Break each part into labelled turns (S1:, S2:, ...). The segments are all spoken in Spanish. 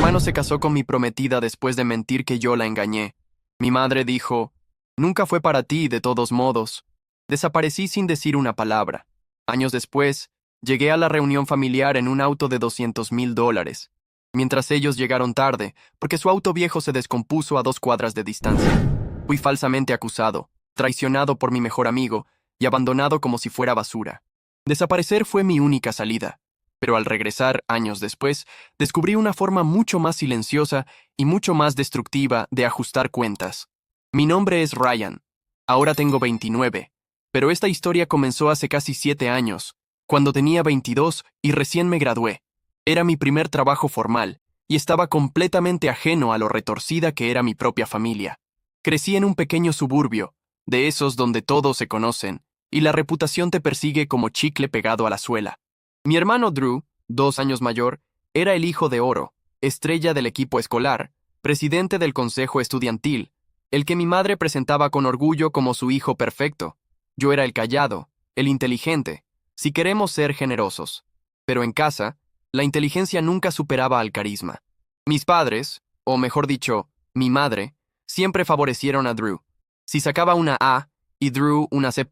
S1: hermano se casó con mi prometida después de mentir que yo la engañé. Mi madre dijo, nunca fue para ti, de todos modos. Desaparecí sin decir una palabra. Años después, llegué a la reunión familiar en un auto de $200,000, mientras ellos llegaron tarde, porque su auto viejo se descompuso a 2 cuadras de distancia. Fui falsamente acusado, traicionado por mi mejor amigo y abandonado como si fuera basura. Desaparecer fue mi única salida, pero al regresar, años después, descubrí una forma mucho más silenciosa y mucho más destructiva de ajustar cuentas. Mi nombre es Ryan. Ahora tengo 29, pero esta historia comenzó hace casi 7 años, cuando tenía 22 y recién me gradué. Era mi primer trabajo formal, y estaba completamente ajeno a lo retorcida que era mi propia familia. Crecí en un pequeño suburbio, de esos donde todos se conocen, y la reputación te persigue como chicle pegado a la suela. Mi hermano Drew, 2 años mayor, era el hijo de oro, estrella del equipo escolar, presidente del consejo estudiantil, el que mi madre presentaba con orgullo como su hijo perfecto. Yo era el callado, el inteligente, si queremos ser generosos. Pero en casa, la inteligencia nunca superaba al carisma. Mis padres, o mejor dicho, mi madre, siempre favorecieron a Drew. Si sacaba una A y Drew una C+,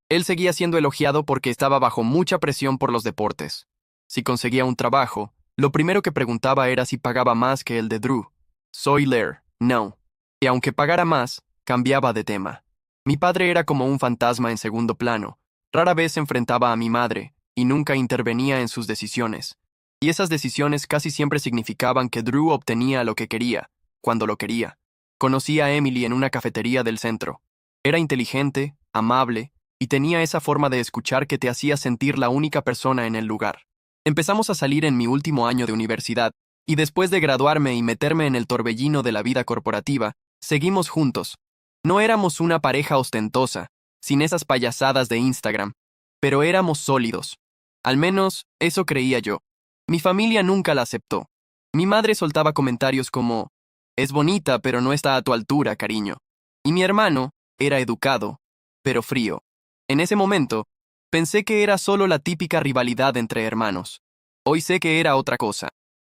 S1: él seguía siendo elogiado porque estaba bajo mucha presión por los deportes. Si conseguía un trabajo, lo primero que preguntaba era si pagaba más que el de Drew. Soy Lair, no. Y aunque pagara más, cambiaba de tema. Mi padre era como un fantasma en segundo plano. Rara vez se enfrentaba a mi madre y nunca intervenía en sus decisiones. Y esas decisiones casi siempre significaban que Drew obtenía lo que quería, cuando lo quería. Conocí a Emily en una cafetería del centro. Era inteligente, amable, y tenía esa forma de escuchar que te hacía sentir la única persona en el lugar. Empezamos a salir en mi último año de universidad, y después de graduarme y meterme en el torbellino de la vida corporativa, seguimos juntos. No éramos una pareja ostentosa, sin esas payasadas de Instagram, pero éramos sólidos. Al menos, eso creía yo. Mi familia nunca la aceptó. Mi madre soltaba comentarios como, es bonita, pero no está a tu altura, cariño. Y mi hermano era educado, pero frío. En ese momento, pensé que era solo la típica rivalidad entre hermanos. Hoy sé que era otra cosa.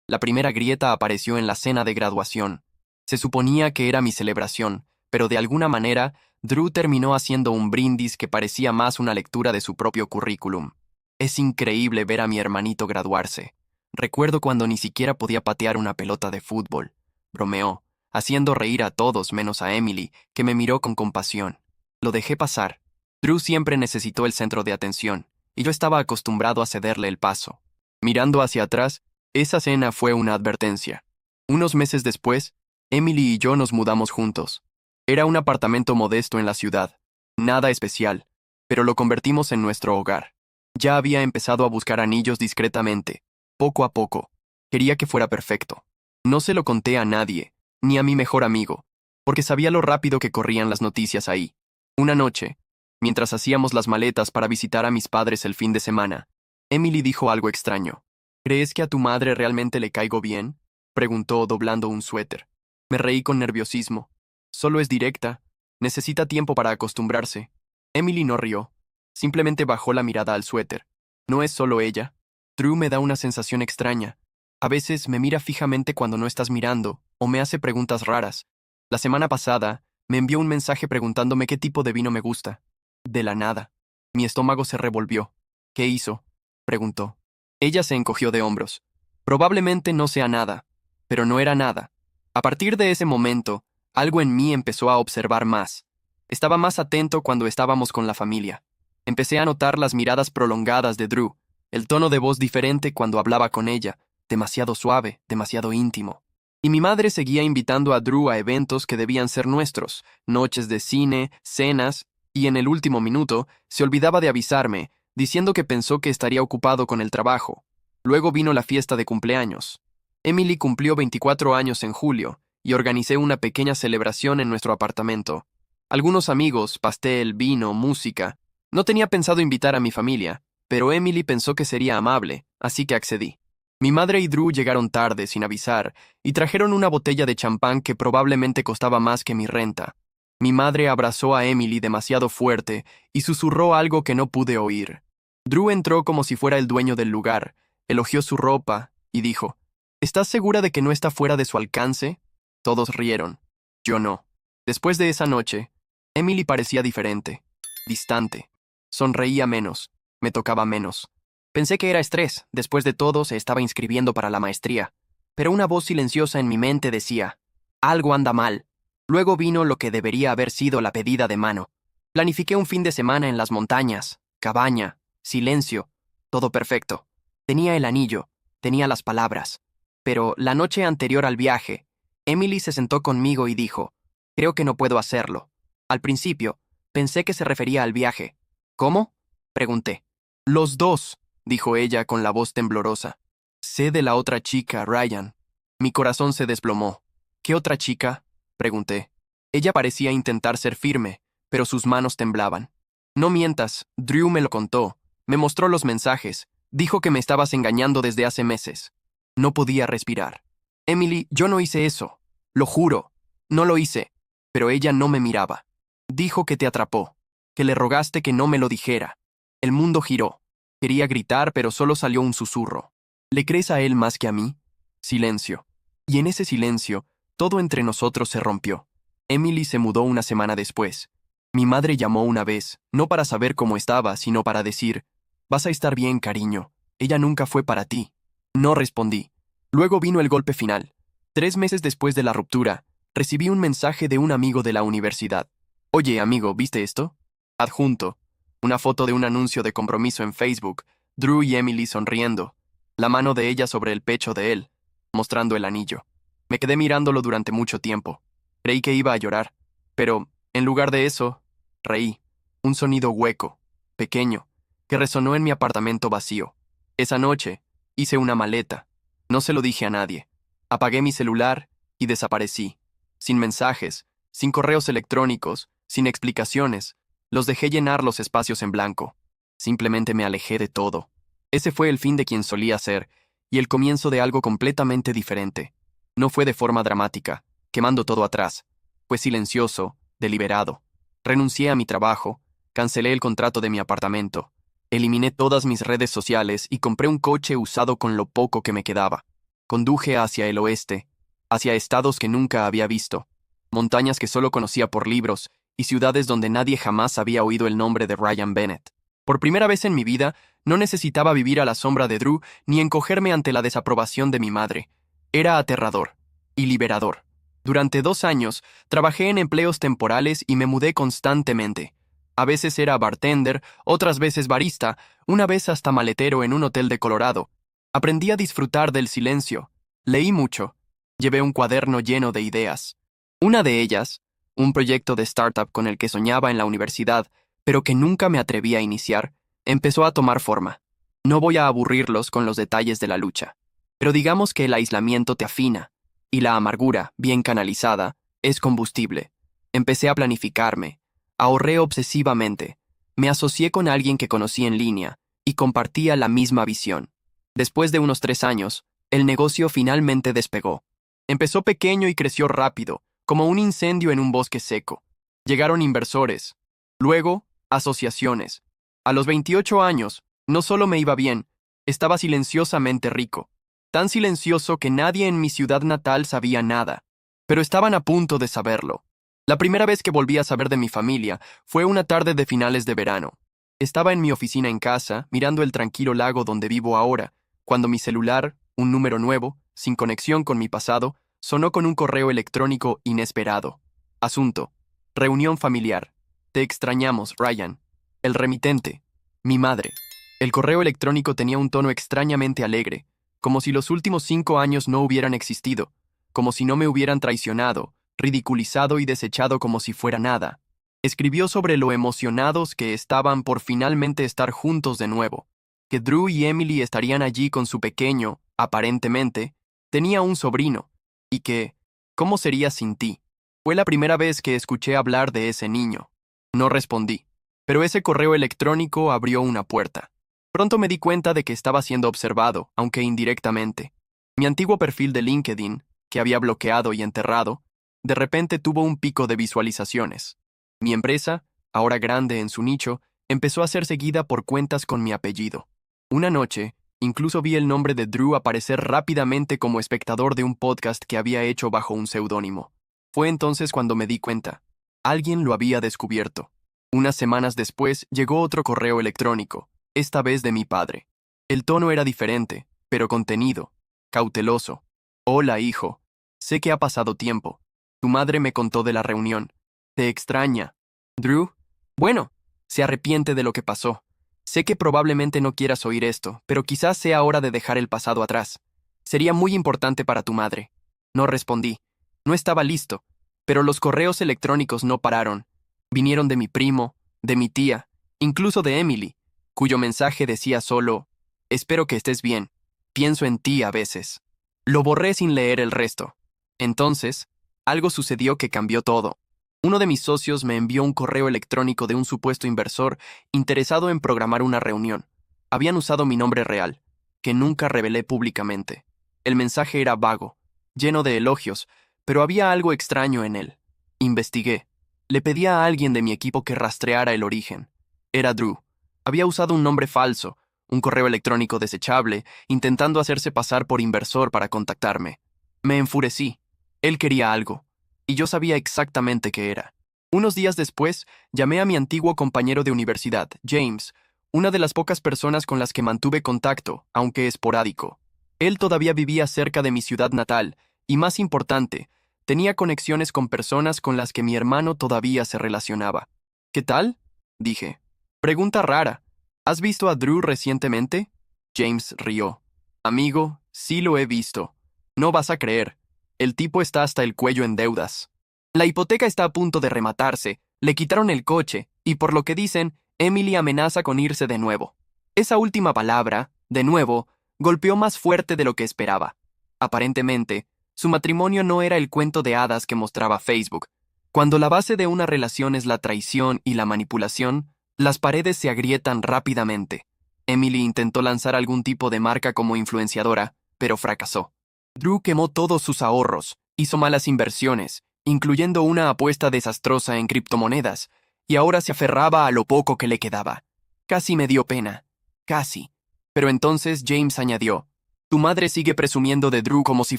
S1: La primera grieta apareció en la cena de graduación. Se suponía que era mi celebración, pero de alguna manera, Drew terminó haciendo un brindis que parecía más una lectura de su propio currículum. Es increíble ver a mi hermanito graduarse. Recuerdo cuando ni siquiera podía patear una pelota de fútbol. Bromeó, haciendo reír a todos menos a Emily, que me miró con compasión. Lo dejé pasar. Drew siempre necesitó el centro de atención, y yo estaba acostumbrado a cederle el paso. Mirando hacia atrás, esa cena fue una advertencia. Unos meses después, Emily y yo nos mudamos juntos. Era un apartamento modesto en la ciudad, nada especial, pero lo convertimos en nuestro hogar. Ya había empezado a buscar anillos discretamente, poco a poco. Quería que fuera perfecto. No se lo conté a nadie, ni a mi mejor amigo, porque sabía lo rápido que corrían las noticias ahí. Una noche, mientras hacíamos las maletas para visitar a mis padres el fin de semana, Emily dijo algo extraño. ¿Crees que a tu madre realmente le caigo bien?, preguntó doblando un suéter. Me reí con nerviosismo. Solo es directa. Necesita tiempo para acostumbrarse. Emily no rió. Simplemente bajó la mirada al suéter. No es solo ella. Drew me da una sensación extraña. A veces me mira fijamente cuando no estás mirando, o me hace preguntas raras. La semana pasada, me envió un mensaje preguntándome qué tipo de vino me gusta. De la nada. Mi estómago se revolvió. ¿Qué hizo?, preguntó. Ella se encogió de hombros. Probablemente no sea nada, pero no era nada. A partir de ese momento, algo en mí empezó a observar más. Estaba más atento cuando estábamos con la familia. Empecé a notar las miradas prolongadas de Drew, el tono de voz diferente cuando hablaba con ella, demasiado suave, demasiado íntimo. Y mi madre seguía invitando a Drew a eventos que debían ser nuestros, noches de cine, cenas, y en el último minuto se olvidaba de avisarme, diciendo que pensó que estaría ocupado con el trabajo. Luego vino la fiesta de cumpleaños. Emily cumplió 24 años en julio, y organicé una pequeña celebración en nuestro apartamento. Algunos amigos, pastel, vino, música. No tenía pensado invitar a mi familia, pero Emily pensó que sería amable, así que accedí. Mi madre y Drew llegaron tarde, sin avisar, y trajeron una botella de champán que probablemente costaba más que mi renta. Mi madre abrazó a Emily demasiado fuerte y susurró algo que no pude oír. Drew entró como si fuera el dueño del lugar, elogió su ropa y dijo, ¿Estás segura de que no está fuera de su alcance? Todos rieron. Yo no. Después de esa noche, Emily parecía diferente, distante. Sonreía menos, me tocaba menos. Pensé que era estrés, después de todo se estaba inscribiendo para la maestría. Pero una voz silenciosa en mi mente decía, algo anda mal. Luego vino lo que debería haber sido la pedida de mano. Planifiqué un fin de semana en las montañas, cabaña, silencio, todo perfecto. Tenía el anillo, tenía las palabras. Pero la noche anterior al viaje, Emily se sentó conmigo y dijo, creo que no puedo hacerlo. Al principio, pensé que se refería al viaje. ¿Cómo? Pregunté. Los dos, dijo ella con la voz temblorosa. Sé de la otra chica, Ryan. Mi corazón se desplomó. ¿Qué otra chica? Pregunté. Ella parecía intentar ser firme, pero sus manos temblaban. No mientas, Drew me lo contó. Me mostró los mensajes. Dijo que me estabas engañando desde hace meses. No podía respirar. Emily, yo no hice eso. Lo juro. No lo hice. Pero ella no me miraba. Dijo que te atrapó, que le rogaste que no me lo dijera. El mundo giró. Quería gritar, pero solo salió un susurro. ¿Le crees a él más que a mí? Silencio. Y en ese silencio, todo entre nosotros se rompió. Emily se mudó una semana después. Mi madre llamó una vez, no para saber cómo estaba, sino para decir, vas a estar bien, cariño. Ella nunca fue para ti. No respondí. Luego vino el golpe final. 3 meses después de la ruptura, recibí un mensaje de un amigo de la universidad. Oye, amigo, ¿viste esto? Adjunto. Una foto de un anuncio de compromiso en Facebook, Drew y Emily sonriendo, la mano de ella sobre el pecho de él, mostrando el anillo. Me quedé mirándolo durante mucho tiempo. Creí que iba a llorar, pero, en lugar de eso, reí. Un sonido hueco, pequeño, que resonó en mi apartamento vacío. Esa noche, hice una maleta. No se lo dije a nadie. Apagué mi celular y desaparecí. Sin mensajes, sin correos electrónicos, sin explicaciones. Los dejé llenar los espacios en blanco. Simplemente me alejé de todo. Ese fue el fin de quien solía ser, y el comienzo de algo completamente diferente. No fue de forma dramática, quemando todo atrás. Fue silencioso, deliberado. Renuncié a mi trabajo, cancelé el contrato de mi apartamento, eliminé todas mis redes sociales y compré un coche usado con lo poco que me quedaba. Conduje hacia el oeste, hacia estados que nunca había visto, montañas que solo conocía por libros y ciudades donde nadie jamás había oído el nombre de Ryan Bennett. Por primera vez en mi vida, no necesitaba vivir a la sombra de Drew ni encogerme ante la desaprobación de mi madre. Era aterrador y liberador. Durante 2 años, trabajé en empleos temporales y me mudé constantemente. A veces era bartender, otras veces barista, una vez hasta maletero en un hotel de Colorado. Aprendí a disfrutar del silencio. Leí mucho. Llevé un cuaderno lleno de ideas. Una de ellas, un proyecto de startup con el que soñaba en la universidad, pero que nunca me atreví a iniciar, empezó a tomar forma. No voy a aburrirlos con los detalles de la lucha, pero digamos que el aislamiento te afina, y la amargura, bien canalizada, es combustible. Empecé a planificarme, ahorré obsesivamente, me asocié con alguien que conocí en línea, y compartía la misma visión. Después de unos 3 años, el negocio finalmente despegó. Empezó pequeño y creció rápido, como un incendio en un bosque seco. Llegaron inversores, luego asociaciones. A los 28 años, no solo me iba bien, estaba silenciosamente rico. Tan silencioso que nadie en mi ciudad natal sabía nada, pero estaban a punto de saberlo. La primera vez que volví a saber de mi familia fue una tarde de finales de verano. Estaba en mi oficina en casa, mirando el tranquilo lago donde vivo ahora, cuando mi celular, un número nuevo, sin conexión con mi pasado, sonó con un correo electrónico inesperado. Asunto: reunión familiar. Te extrañamos, Ryan. El remitente: mi madre. El correo electrónico tenía un tono extrañamente alegre, como si los últimos 5 años no hubieran existido, como si no me hubieran traicionado, ridiculizado y desechado como si fuera nada. Escribió sobre lo emocionados que estaban por finalmente estar juntos de nuevo, que Drew y Emily estarían allí con su pequeño, aparentemente, tenía un sobrino, y que, ¿cómo sería sin ti? Fue la primera vez que escuché hablar de ese niño. No respondí, pero ese correo electrónico abrió una puerta. Pronto me di cuenta de que estaba siendo observado, aunque indirectamente. Mi antiguo perfil de LinkedIn, que había bloqueado y enterrado, de repente tuvo un pico de visualizaciones. Mi empresa, ahora grande en su nicho, empezó a ser seguida por cuentas con mi apellido. Una noche, Incluso vi el nombre de Drew aparecer rápidamente como espectador de un podcast que había hecho bajo un seudónimo. Fue entonces cuando me di cuenta. Alguien lo había descubierto. Unas semanas después llegó otro correo electrónico, esta vez de mi padre. El tono era diferente, pero contenido, cauteloso. Hola, hijo. Sé que ha pasado tiempo. Tu madre me contó de la reunión. Te extraña. Drew. Bueno, se arrepiente de lo que pasó. Sé que probablemente no quieras oír esto, pero quizás sea hora de dejar el pasado atrás. Sería muy importante para tu madre. No respondí. No estaba listo, pero los correos electrónicos no pararon. Vinieron de mi primo, de mi tía, incluso de Emily, cuyo mensaje decía solo, espero que estés bien. Pienso en ti a veces. Lo borré sin leer el resto. Entonces, algo sucedió que cambió todo. Uno de mis socios me envió un correo electrónico de un supuesto inversor interesado en programar una reunión. Habían usado mi nombre real, que nunca revelé públicamente. El mensaje era vago, lleno de elogios, pero había algo extraño en él. Investigué. Le pedí a alguien de mi equipo que rastreara el origen. Era Drew. Había usado un nombre falso, un correo electrónico desechable, intentando hacerse pasar por inversor para contactarme. Me enfurecí. Él quería algo, y yo sabía exactamente qué era. Unos días después, llamé a mi antiguo compañero de universidad, James, una de las pocas personas con las que mantuve contacto, aunque esporádico. Él todavía vivía cerca de mi ciudad natal, y más importante, tenía conexiones con personas con las que mi hermano todavía se relacionaba. ¿Qué tal? Dije. Pregunta rara. ¿Has visto a Drew recientemente? James rió. Amigo, sí lo he visto. No vas a creer. El tipo está hasta el cuello en deudas. La hipoteca está a punto de rematarse, le quitaron el coche, y por lo que dicen, Emily amenaza con irse de nuevo. Esa última palabra, de nuevo, golpeó más fuerte de lo que esperaba. Aparentemente, su matrimonio no era el cuento de hadas que mostraba Facebook. Cuando la base de una relación es la traición y la manipulación, las paredes se agrietan rápidamente. Emily intentó lanzar algún tipo de marca como influenciadora, pero fracasó. Drew quemó todos sus ahorros, hizo malas inversiones, incluyendo una apuesta desastrosa en criptomonedas, y ahora se aferraba a lo poco que le quedaba. Casi me dio pena. Casi. Pero entonces James añadió, tu madre sigue presumiendo de Drew como si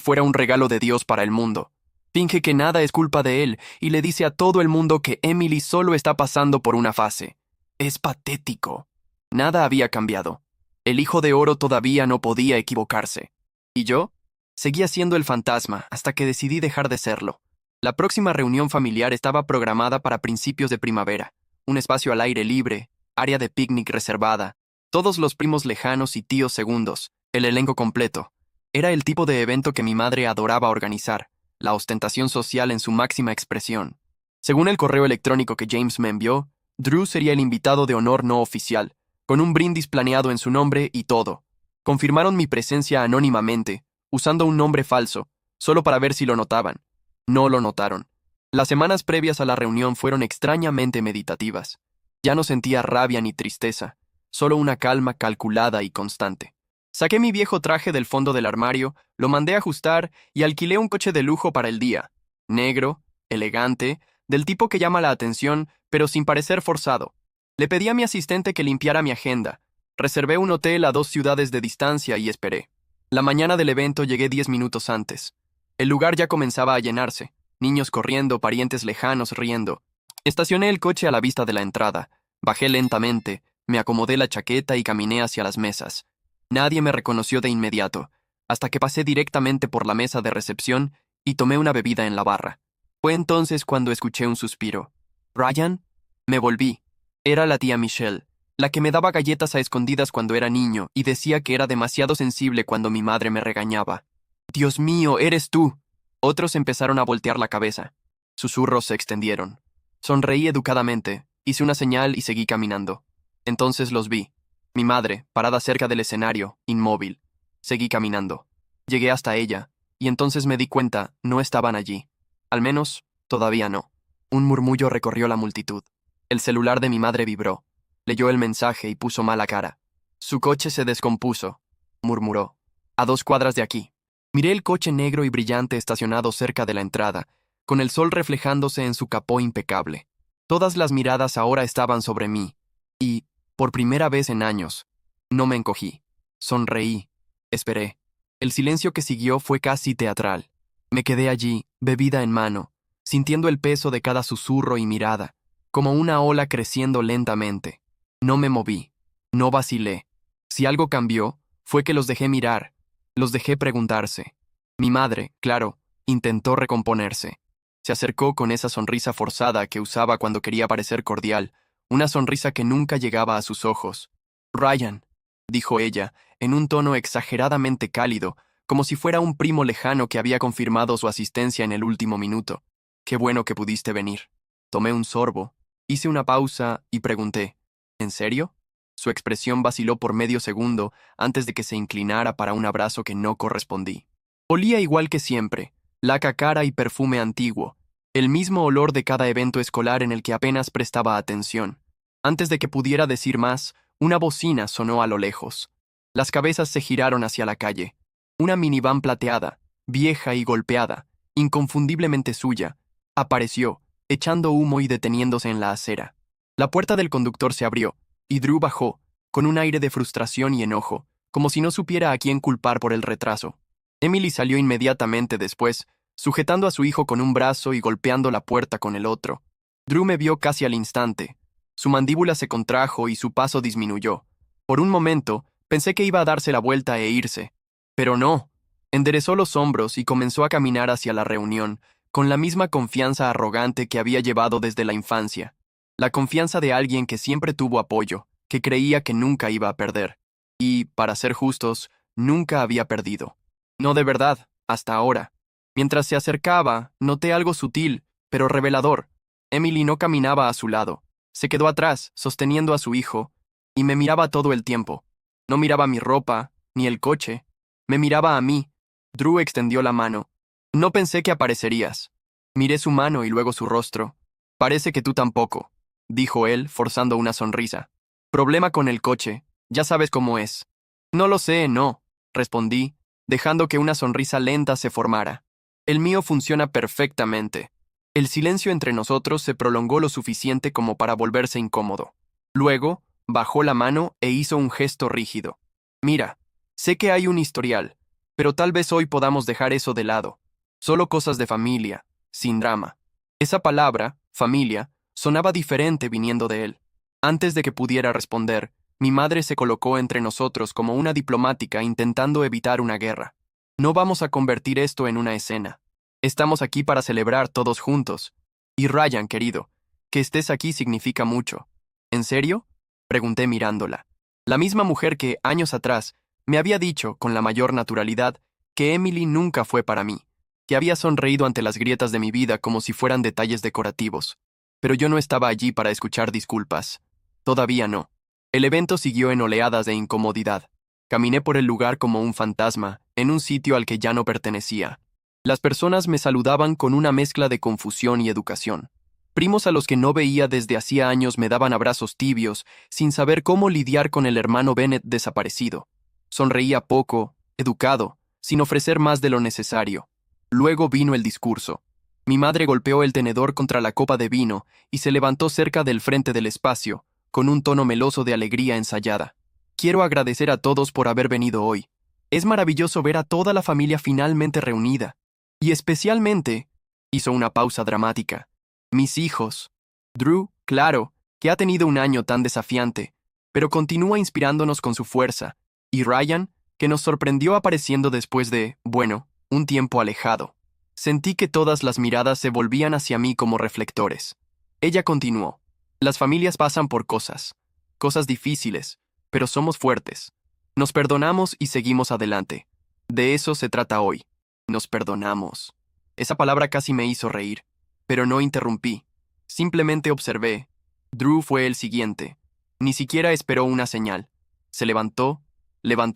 S1: fuera un regalo de Dios para el mundo. Finge que nada es culpa de él y le dice a todo el mundo que Emily solo está pasando por una fase. Es patético. Nada había cambiado. El hijo de oro todavía no podía equivocarse. ¿Y yo? Seguía siendo el fantasma hasta que decidí dejar de serlo. La próxima reunión familiar estaba programada para principios de primavera. Un espacio al aire libre, área de picnic reservada, todos los primos lejanos y tíos segundos, el elenco completo. Era el tipo de evento que mi madre adoraba organizar, la ostentación social en su máxima expresión. Según el correo electrónico que James me envió, Drew sería el invitado de honor no oficial, con un brindis planeado en su nombre y todo. Confirmaron mi presencia anónimamente, usando un nombre falso, solo para ver si lo notaban. No lo notaron. Las semanas previas a la reunión fueron extrañamente meditativas. Ya no sentía rabia ni tristeza, solo una calma calculada y constante. Saqué mi viejo traje del fondo del armario, lo mandé a ajustar y alquilé un coche de lujo para el día. Negro, elegante, del tipo que llama la atención, pero sin parecer forzado. Le pedí a mi asistente que limpiara mi agenda. Reservé un hotel a 2 ciudades de distancia y esperé. La mañana del evento llegué 10 minutos antes. El lugar ya comenzaba a llenarse. Niños corriendo, parientes lejanos riendo. Estacioné el coche a la vista de la entrada. Bajé lentamente, me acomodé la chaqueta y caminé hacia las mesas. Nadie me reconoció de inmediato, hasta que pasé directamente por la mesa de recepción y tomé una bebida en la barra. Fue entonces cuando escuché un suspiro. «¿Ryan?» Me volví. Era la tía Michelle, la que me daba galletas a escondidas cuando era niño y decía que era demasiado sensible cuando mi madre me regañaba. «Dios mío, eres tú». Otros empezaron a voltear la cabeza. Susurros se extendieron. Sonreí educadamente, hice una señal y seguí caminando. Entonces los vi. Mi madre, parada cerca del escenario, inmóvil. Seguí caminando. Llegué hasta ella, y entonces me di cuenta, no estaban allí. Al menos, todavía no. Un murmullo recorrió la multitud. El celular de mi madre vibró. Leyó el mensaje y puso mala cara. «Su coche se descompuso», murmuró. «A 2 cuadras de aquí». Miré el coche negro y brillante estacionado cerca de la entrada, con el sol reflejándose en su capó impecable. Todas las miradas ahora estaban sobre mí, y, por primera vez en años, no me encogí. Sonreí. Esperé. El silencio que siguió fue casi teatral. Me quedé allí, bebida en mano, sintiendo el peso de cada susurro y mirada, como una ola creciendo lentamente. No me moví. No vacilé. Si algo cambió, fue que los dejé mirar, los dejé preguntarse. Mi madre, claro, intentó recomponerse. Se acercó con esa sonrisa forzada que usaba cuando quería parecer cordial, una sonrisa que nunca llegaba a sus ojos. Ryan, dijo ella, en un tono exageradamente cálido, como si fuera un primo lejano que había confirmado su asistencia en el último minuto. Qué bueno que pudiste venir. Tomé un sorbo, hice una pausa y pregunté, ¿en serio? Su expresión vaciló por medio segundo antes de que se inclinara para un abrazo que no correspondí. Olía igual que siempre, laca cara y perfume antiguo, el mismo olor de cada evento escolar en el que apenas prestaba atención. Antes de que pudiera decir más, una bocina sonó a lo lejos. Las cabezas se giraron hacia la calle. Una minivan plateada, vieja y golpeada, inconfundiblemente suya, apareció, echando humo y deteniéndose en la acera. La puerta del conductor se abrió, y Drew bajó, con un aire de frustración y enojo, como si no supiera a quién culpar por el retraso. Emily salió inmediatamente después, sujetando a su hijo con un brazo y golpeando la puerta con el otro. Drew me vio casi al instante. Su mandíbula se contrajo y su paso disminuyó. Por un momento, pensé que iba a darse la vuelta e irse. Pero no. Enderezó los hombros y comenzó a caminar hacia la reunión, con la misma confianza arrogante que había llevado desde la infancia. La confianza de alguien que siempre tuvo apoyo, que creía que nunca iba a perder. Y, para ser justos, nunca había perdido. No de verdad, hasta ahora. Mientras se acercaba, noté algo sutil, pero revelador. Emily no caminaba a su lado. Se quedó atrás, sosteniendo a su hijo, y me miraba todo el tiempo. No miraba mi ropa, ni el coche. Me miraba a mí. Drew extendió la mano. No pensé que aparecerías. Miré su mano y luego su rostro. Parece que tú tampoco, dijo él, forzando una sonrisa. Problema con el coche, ya sabes cómo es. No lo sé, no, respondí, dejando que una sonrisa lenta se formara. El mío funciona perfectamente. El silencio entre nosotros se prolongó lo suficiente como para volverse incómodo. Luego, bajó la mano e hizo un gesto rígido. Mira, sé que hay un historial, pero tal vez hoy podamos dejar eso de lado. Solo cosas de familia, sin drama. Esa palabra, familia, sonaba diferente viniendo de él. Antes de que pudiera responder, mi madre se colocó entre nosotros como una diplomática intentando evitar una guerra. No vamos a convertir esto en una escena. Estamos aquí para celebrar todos juntos. Y Ryan, querido, que estés aquí significa mucho. ¿En serio? Pregunté mirándola. La misma mujer que, años atrás, me había dicho, con la mayor naturalidad, que Emily nunca fue para mí, que había sonreído ante las grietas de mi vida como si fueran detalles decorativos. Pero yo no estaba allí para escuchar disculpas. Todavía no. El evento siguió en oleadas de incomodidad. Caminé por el lugar como un fantasma, en un sitio al que ya no pertenecía. Las personas me saludaban con una mezcla de confusión y educación. Primos a los que no veía desde hacía años me daban abrazos tibios, sin saber cómo lidiar con el hermano Bennett desaparecido. Sonreía poco, educado, sin ofrecer más de lo necesario. Luego vino el discurso. Mi madre golpeó el tenedor contra la copa de vino y se levantó cerca del frente del espacio, con un tono meloso de alegría ensayada. Quiero agradecer a todos por haber venido hoy. Es maravilloso ver a toda la familia finalmente reunida. Y especialmente, hizo una pausa dramática, mis hijos. Drew, claro, que ha tenido un año tan desafiante, pero continúa inspirándonos con su fuerza, y Ryan, que nos sorprendió apareciendo después de, bueno, un tiempo alejado. Sentí que todas las miradas se volvían hacia mí como reflectores. Ella continuó, las familias pasan por cosas difíciles, pero somos fuertes. Nos perdonamos y seguimos adelante. De eso se trata hoy. Nos perdonamos. Esa palabra casi me hizo reír, pero no interrumpí. Simplemente observé. Drew fue el siguiente. Ni siquiera esperó una señal. Se levantó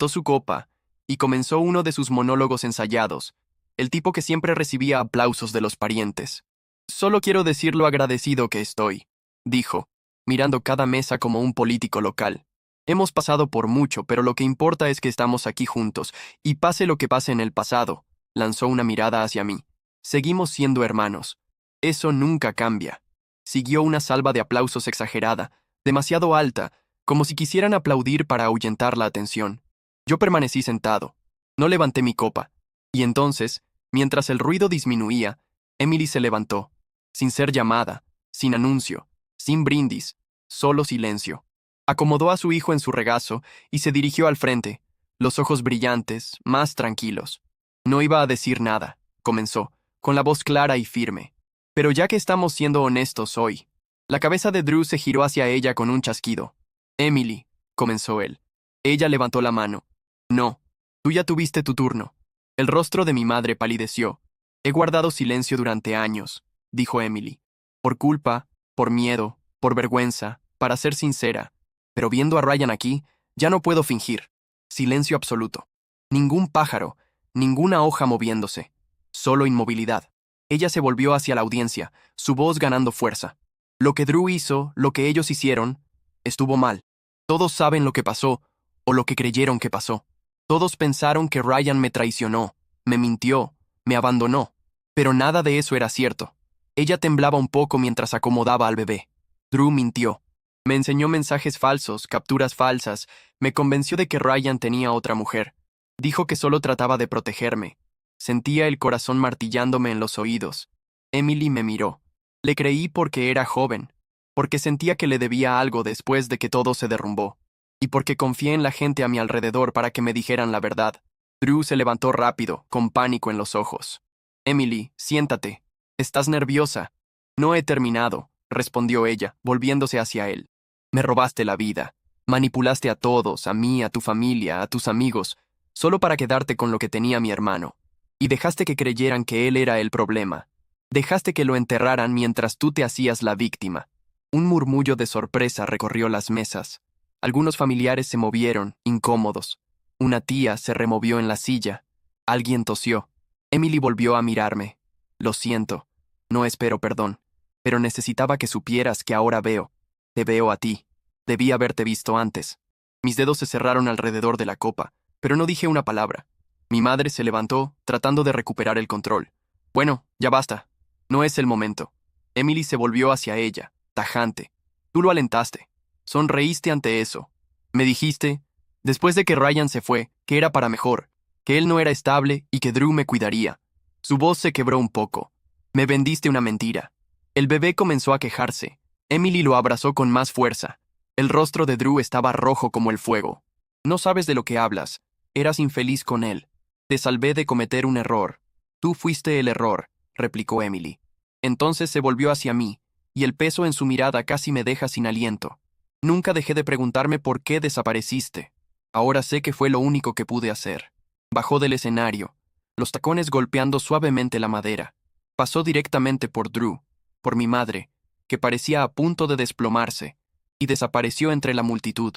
S1: su copa, y comenzó uno de sus monólogos ensayados, el tipo que siempre recibía aplausos de los parientes. Solo quiero decir lo agradecido que estoy, dijo, mirando cada mesa como un político local. Hemos pasado por mucho, pero lo que importa es que estamos aquí juntos, y pase lo que pase en el pasado. Lanzó una mirada hacia mí. Seguimos siendo hermanos. Eso nunca cambia. Siguió una salva de aplausos exagerada, demasiado alta, como si quisieran aplaudir para ahuyentar la atención. Yo permanecí sentado. No levanté mi copa. Y entonces, mientras el ruido disminuía, Emily se levantó, sin ser llamada, sin anuncio, sin brindis, solo silencio. Acomodó a su hijo en su regazo y se dirigió al frente, los ojos brillantes, más tranquilos. No iba a decir nada, comenzó, con la voz clara y firme. Pero ya que estamos siendo honestos hoy. La cabeza de Drew se giró hacia ella con un chasquido. Emily, comenzó él. Ella levantó la mano. No, tú ya tuviste tu turno. El rostro de mi madre palideció. He guardado silencio durante años, dijo Emily. Por culpa, por miedo, por vergüenza, para ser sincera. Pero viendo a Ryan aquí, ya no puedo fingir. Silencio absoluto. Ningún pájaro, ninguna hoja moviéndose. Solo inmovilidad. Ella se volvió hacia la audiencia, su voz ganando fuerza. Lo que Drew hizo, lo que ellos hicieron, estuvo mal. Todos saben lo que pasó, o lo que creyeron que pasó. Todos pensaron que Ryan me traicionó, me mintió, me abandonó. Pero nada de eso era cierto. Ella temblaba un poco mientras acomodaba al bebé. Drew mintió. Me enseñó mensajes falsos, capturas falsas, me convenció de que Ryan tenía otra mujer. Dijo que solo trataba de protegerme. Sentía el corazón martillándome en los oídos. Emily me miró. Le creí porque era joven, porque sentía que le debía algo después de que todo se derrumbó, y porque confié en la gente a mi alrededor para que me dijeran la verdad. Drew se levantó rápido, con pánico en los ojos. Emily, siéntate. Estás nerviosa. No he terminado, respondió ella, volviéndose hacia él. Me robaste la vida. Manipulaste a todos, a mí, a tu familia, a tus amigos, solo para quedarte con lo que tenía mi hermano. Y dejaste que creyeran que él era el problema. Dejaste que lo enterraran mientras tú te hacías la víctima. Un murmullo de sorpresa recorrió las mesas. Algunos familiares se movieron, incómodos. Una tía se removió en la silla. Alguien tosió. Emily volvió a mirarme. Lo siento. No espero perdón. Pero necesitaba que supieras que ahora veo. Te veo a ti. Debí haberte visto antes. Mis dedos se cerraron alrededor de la copa, pero no dije una palabra. Mi madre se levantó, tratando de recuperar el control. Bueno, ya basta. No es el momento. Emily se volvió hacia ella, tajante. Tú lo alentaste. Sonreíste ante eso. Me dijiste, después de que Ryan se fue, que era para mejor, que él no era estable y que Drew me cuidaría. Su voz se quebró un poco. Me vendiste una mentira. El bebé comenzó a quejarse. Emily lo abrazó con más fuerza. El rostro de Drew estaba rojo como el fuego. No sabes de lo que hablas. Eras infeliz con él. Te salvé de cometer un error. Tú fuiste el error, replicó Emily. Entonces se volvió hacia mí, y el peso en su mirada casi me deja sin aliento. Nunca dejé de preguntarme por qué desapareciste. Ahora sé que fue lo único que pude hacer. Bajó del escenario, los tacones golpeando suavemente la madera. Pasó directamente por Drew, por mi madre, que parecía a punto de desplomarse, y desapareció entre la multitud.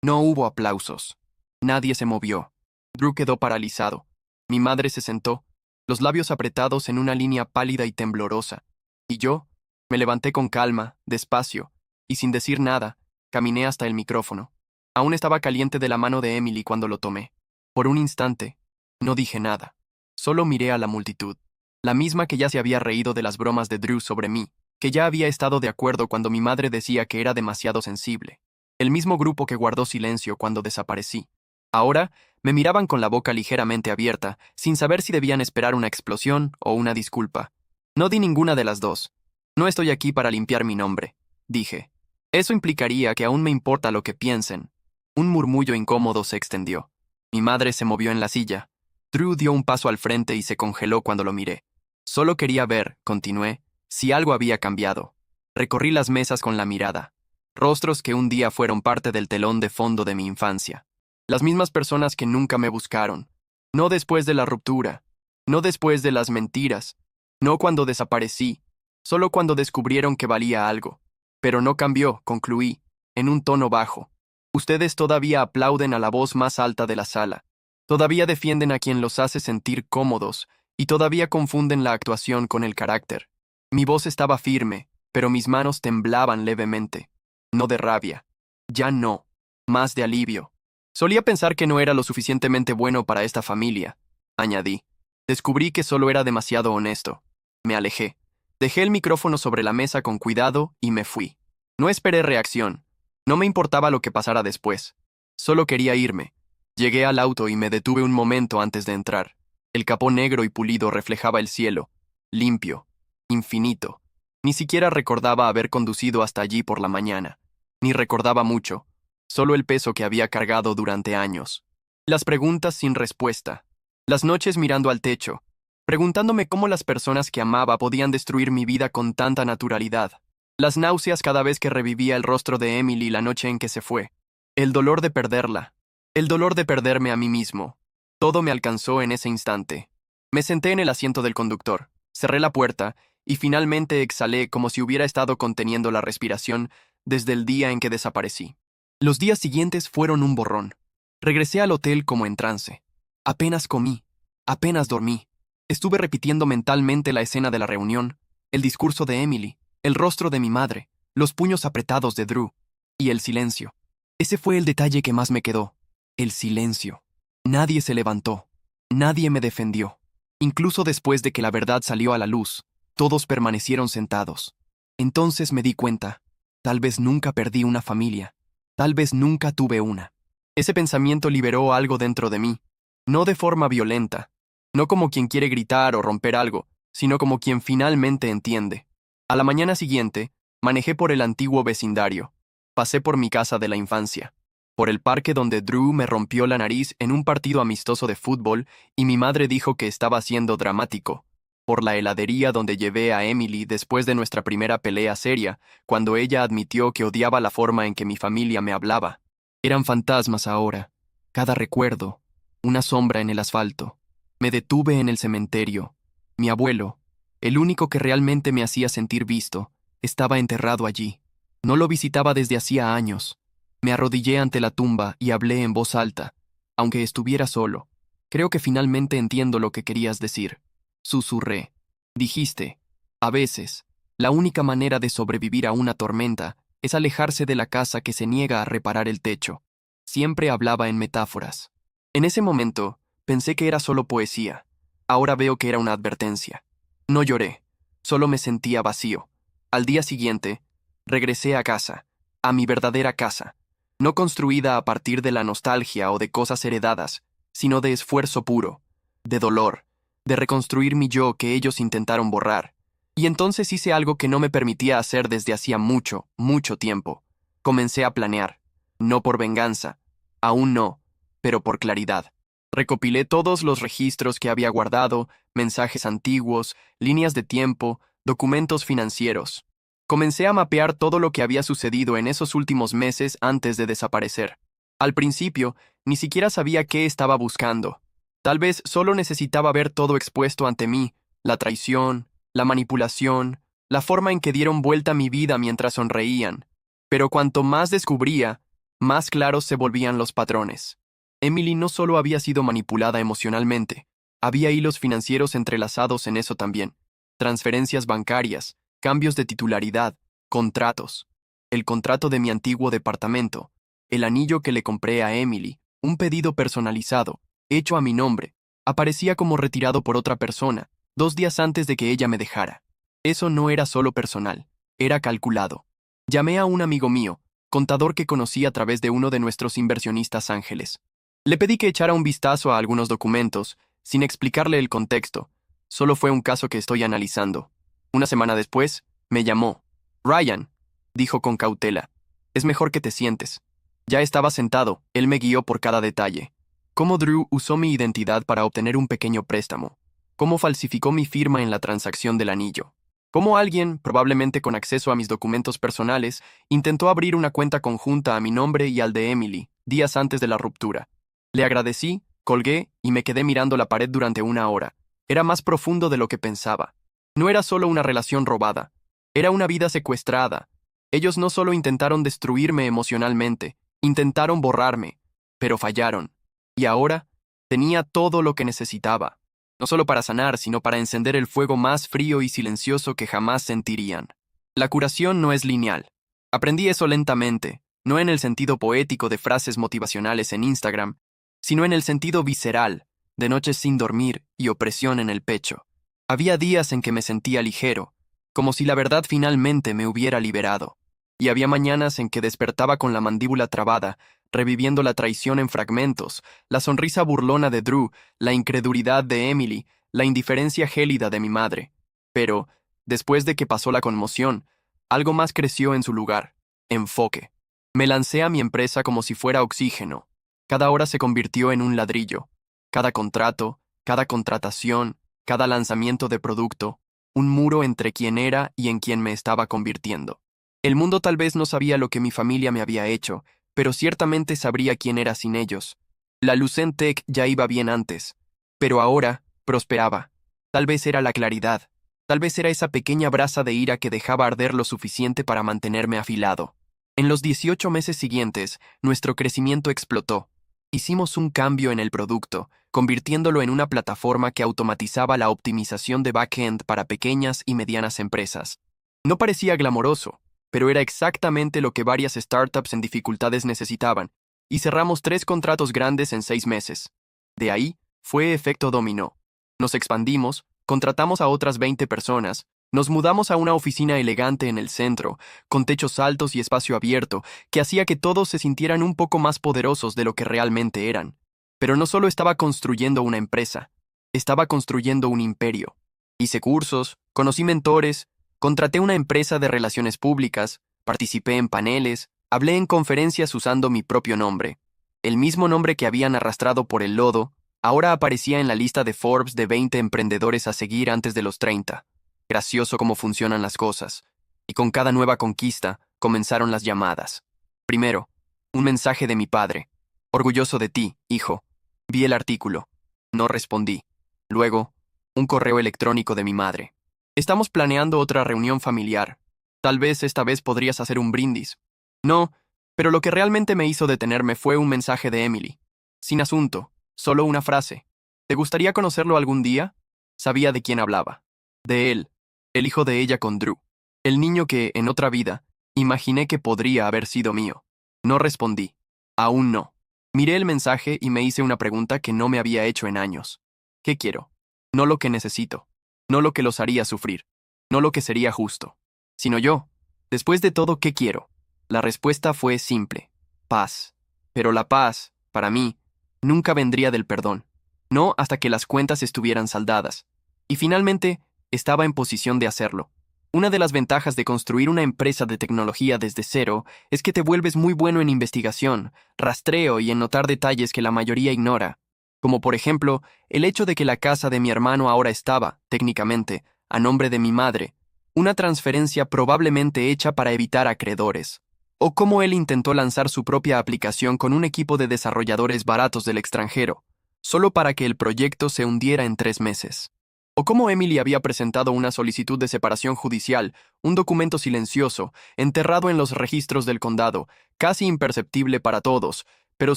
S1: No hubo aplausos. Nadie se movió. Drew quedó paralizado. Mi madre se sentó, los labios apretados en una línea pálida y temblorosa. Y yo me levanté con calma, despacio, y sin decir nada, caminé hasta el micrófono. Aún estaba caliente de la mano de Emily cuando lo tomé. Por un instante, no dije nada. Solo miré a la multitud. La misma que ya se había reído de las bromas de Drew sobre mí, que ya había estado de acuerdo cuando mi madre decía que era demasiado sensible. El mismo grupo que guardó silencio cuando desaparecí. Ahora, me miraban con la boca ligeramente abierta, sin saber si debían esperar una explosión o una disculpa. No di ninguna de las dos. No estoy aquí para limpiar mi nombre, dije. Eso implicaría que aún me importa lo que piensen. Un murmullo incómodo se extendió. Mi madre se movió en la silla. Drew dio un paso al frente y se congeló cuando lo miré. Solo quería ver, continué, si algo había cambiado. Recorrí las mesas con la mirada. Rostros que un día fueron parte del telón de fondo de mi infancia. Las mismas personas que nunca me buscaron. No después de la ruptura. No después de las mentiras. No cuando desaparecí. Solo cuando descubrieron que valía algo. Pero no cambió, concluí, en un tono bajo. Ustedes todavía aplauden a la voz más alta de la sala. Todavía defienden a quien los hace sentir cómodos, y todavía confunden la actuación con el carácter. Mi voz estaba firme, pero mis manos temblaban levemente. No de rabia. Ya no. Más de alivio. Solía pensar que no era lo suficientemente bueno para esta familia, añadí. Descubrí que solo era demasiado honesto. Me alejé. Dejé el micrófono sobre la mesa con cuidado y me fui. No esperé reacción. No me importaba lo que pasara después. Solo quería irme. Llegué al auto y me detuve un momento antes de entrar. El capó negro y pulido reflejaba el cielo, limpio, infinito. Ni siquiera recordaba haber conducido hasta allí por la mañana. Ni recordaba mucho, solo el peso que había cargado durante años. Las preguntas sin respuesta. Las noches mirando al techo, preguntándome cómo las personas que amaba podían destruir mi vida con tanta naturalidad. Las náuseas cada vez que revivía el rostro de Emily la noche en que se fue. El dolor de perderla. El dolor de perderme a mí mismo. Todo me alcanzó en ese instante. Me senté en el asiento del conductor, cerré la puerta y finalmente exhalé como si hubiera estado conteniendo la respiración desde el día en que desaparecí. Los días siguientes fueron un borrón. Regresé al hotel como en trance. Apenas comí, apenas dormí. Estuve repitiendo mentalmente la escena de la reunión, el discurso de Emily, el rostro de mi madre, los puños apretados de Drew, y el silencio. Ese fue el detalle que más me quedó. El silencio. Nadie se levantó. Nadie me defendió. Incluso después de que la verdad salió a la luz, todos permanecieron sentados. Entonces me di cuenta. Tal vez nunca perdí una familia. Tal vez nunca tuve una. Ese pensamiento liberó algo dentro de mí. No de forma violenta. No como quien quiere gritar o romper algo, sino como quien finalmente entiende. A la mañana siguiente, manejé por el antiguo vecindario. Pasé por mi casa de la infancia, por el parque donde Drew me rompió la nariz en un partido amistoso de fútbol y mi madre dijo que estaba siendo dramático, por la heladería donde llevé a Emily después de nuestra primera pelea seria, cuando ella admitió que odiaba la forma en que mi familia me hablaba. Eran fantasmas ahora, cada recuerdo, una sombra en el asfalto. Me detuve en el cementerio. Mi abuelo, el único que realmente me hacía sentir visto, estaba enterrado allí. No lo visitaba desde hacía años. Me arrodillé ante la tumba y hablé en voz alta, aunque estuviera solo. Creo que finalmente entiendo lo que querías decir. Susurré. Dijiste, a veces, la única manera de sobrevivir a una tormenta es alejarse de la casa que se niega a reparar el techo. Siempre hablaba en metáforas. En ese momento, pensé que era solo poesía. Ahora veo que era una advertencia. No lloré, solo me sentía vacío. Al día siguiente, regresé a casa, a mi verdadera casa, no construida a partir de la nostalgia o de cosas heredadas, sino de esfuerzo puro, de dolor, de reconstruir mi yo que ellos intentaron borrar. Y entonces hice algo que no me permitía hacer desde hacía mucho, mucho tiempo. Comencé a planear, no por venganza, aún no, pero por claridad. Recopilé todos los registros que había guardado, mensajes antiguos, líneas de tiempo, documentos financieros. Comencé a mapear todo lo que había sucedido en esos últimos meses antes de desaparecer. Al principio, ni siquiera sabía qué estaba buscando. Tal vez solo necesitaba ver todo expuesto ante mí, la traición, la manipulación, la forma en que dieron vuelta a mi vida mientras sonreían. Pero cuanto más descubría, más claros se volvían los patrones. Emily no solo había sido manipulada emocionalmente, había hilos financieros entrelazados en eso también. Transferencias bancarias, cambios de titularidad, contratos. El contrato de mi antiguo departamento, el anillo que le compré a Emily, un pedido personalizado, hecho a mi nombre, aparecía como retirado por otra persona, 2 días antes de que ella me dejara. Eso no era solo personal, era calculado. Llamé a un amigo mío, contador que conocí a través de uno de nuestros inversionistas ángeles. Le pedí que echara un vistazo a algunos documentos, sin explicarle el contexto. Solo fue un caso que estoy analizando. Una semana después, me llamó. Ryan, dijo con cautela, es mejor que te sientes. Ya estaba sentado, él me guió por cada detalle. Cómo Drew usó mi identidad para obtener un pequeño préstamo. Cómo falsificó mi firma en la transacción del anillo. Cómo alguien, probablemente con acceso a mis documentos personales, intentó abrir una cuenta conjunta a mi nombre y al de Emily, días antes de la ruptura. Le agradecí, colgué y me quedé mirando la pared durante 1 hora. Era más profundo de lo que pensaba. No era solo una relación robada, era una vida secuestrada. Ellos no solo intentaron destruirme emocionalmente, intentaron borrarme, pero fallaron. Y ahora tenía todo lo que necesitaba, no solo para sanar, sino para encender el fuego más frío y silencioso que jamás sentirían. La curación no es lineal. Aprendí eso lentamente, no en el sentido poético de frases motivacionales en Instagram, sino en el sentido visceral, de noches sin dormir y opresión en el pecho. Había días en que me sentía ligero, como si la verdad finalmente me hubiera liberado. Y había mañanas en que despertaba con la mandíbula trabada, reviviendo la traición en fragmentos, la sonrisa burlona de Drew, la incredulidad de Emily, la indiferencia gélida de mi madre. Pero, después de que pasó la conmoción, algo más creció en su lugar: enfoque. Me lancé a mi empresa como si fuera oxígeno. Cada hora se convirtió en un ladrillo. Cada contrato, cada contratación, cada lanzamiento de producto, un muro entre quien era y en quien me estaba convirtiendo. El mundo tal vez no sabía lo que mi familia me había hecho, pero ciertamente sabría quién era sin ellos. La Lucentech ya iba bien antes, pero ahora prosperaba. Tal vez era la claridad, tal vez era esa pequeña brasa de ira que dejaba arder lo suficiente para mantenerme afilado. En los 18 meses siguientes, nuestro crecimiento explotó. Hicimos un cambio en el producto, convirtiéndolo en una plataforma que automatizaba la optimización de back-end para pequeñas y medianas empresas. No parecía glamoroso, pero era exactamente lo que varias startups en dificultades necesitaban, y cerramos 3 contratos grandes en 6 meses. De ahí, fue efecto dominó. Nos expandimos, contratamos a otras 20 personas, nos mudamos a una oficina elegante en el centro, con techos altos y espacio abierto, que hacía que todos se sintieran un poco más poderosos de lo que realmente eran. Pero no solo estaba construyendo una empresa, estaba construyendo un imperio. Hice cursos, conocí mentores, contraté una empresa de relaciones públicas, participé en paneles, hablé en conferencias usando mi propio nombre. El mismo nombre que habían arrastrado por el lodo, ahora aparecía en la lista de Forbes de 20 emprendedores a seguir antes de los 30. Gracioso cómo funcionan las cosas. Y con cada nueva conquista, comenzaron las llamadas. Primero, un mensaje de mi padre. Orgulloso de ti, hijo. Vi el artículo. No respondí. Luego, un correo electrónico de mi madre. Estamos planeando otra reunión familiar. Tal vez esta vez podrías hacer un brindis. No, pero lo que realmente me hizo detenerme fue un mensaje de Emily. Sin asunto, solo una frase. ¿Te gustaría conocerlo algún día? Sabía de quién hablaba. De él, el hijo de ella con Drew. El niño que, en otra vida, imaginé que podría haber sido mío. No respondí. Aún no. Miré el mensaje y me hice una pregunta que no me había hecho en años. ¿Qué quiero? No lo que necesito. No lo que los haría sufrir. No lo que sería justo. Sino yo. Después de todo, ¿qué quiero? La respuesta fue simple. Paz. Pero la paz, para mí, nunca vendría del perdón. No hasta que las cuentas estuvieran saldadas. Y finalmente, estaba en posición de hacerlo. Una de las ventajas de construir una empresa de tecnología desde cero es que te vuelves muy bueno en investigación, rastreo y en notar detalles que la mayoría ignora, como por ejemplo el hecho de que la casa de mi hermano ahora estaba, técnicamente, a nombre de mi madre, una transferencia probablemente hecha para evitar acreedores, o cómo él intentó lanzar su propia aplicación con un equipo de desarrolladores baratos del extranjero, solo para que el proyecto se hundiera en 3 meses. O cómo Emily había presentado una solicitud de separación judicial, un documento silencioso, enterrado en los registros del condado, casi imperceptible para todos, pero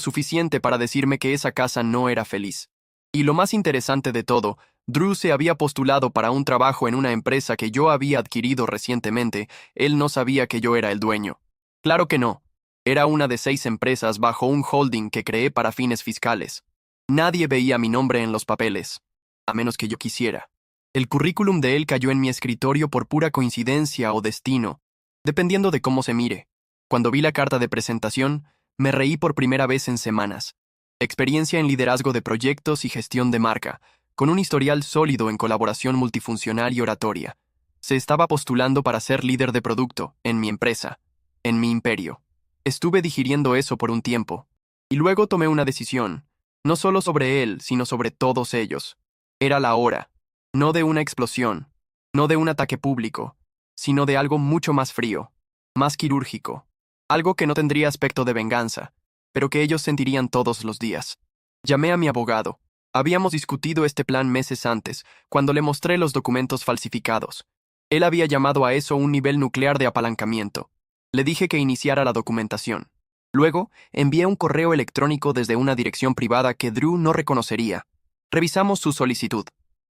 S1: suficiente para decirme que esa casa no era feliz. Y lo más interesante de todo, Drew se había postulado para un trabajo en una empresa que yo había adquirido recientemente. Él no sabía que yo era el dueño. Claro que no. Era una de 6 empresas bajo un holding que creé para fines fiscales. Nadie veía mi nombre en los papeles, a menos que yo quisiera. El currículum de él cayó en mi escritorio por pura coincidencia o destino, dependiendo de cómo se mire. Cuando vi la carta de presentación, me reí por primera vez en semanas. Experiencia en liderazgo de proyectos y gestión de marca, con un historial sólido en colaboración multifuncional y oratoria. Se estaba postulando para ser líder de producto, en mi empresa, en mi imperio. Estuve digiriendo eso por un tiempo, y luego tomé una decisión, no solo sobre él, sino sobre todos ellos. Era la hora, no de una explosión, no de un ataque público, sino de algo mucho más frío, más quirúrgico, algo que no tendría aspecto de venganza, pero que ellos sentirían todos los días. Llamé a mi abogado. Habíamos discutido este plan meses antes, cuando le mostré los documentos falsificados. Él había llamado a eso un nivel nuclear de apalancamiento. Le dije que iniciara la documentación. Luego, envié un correo electrónico desde una dirección privada que Drew no reconocería. Revisamos su solicitud.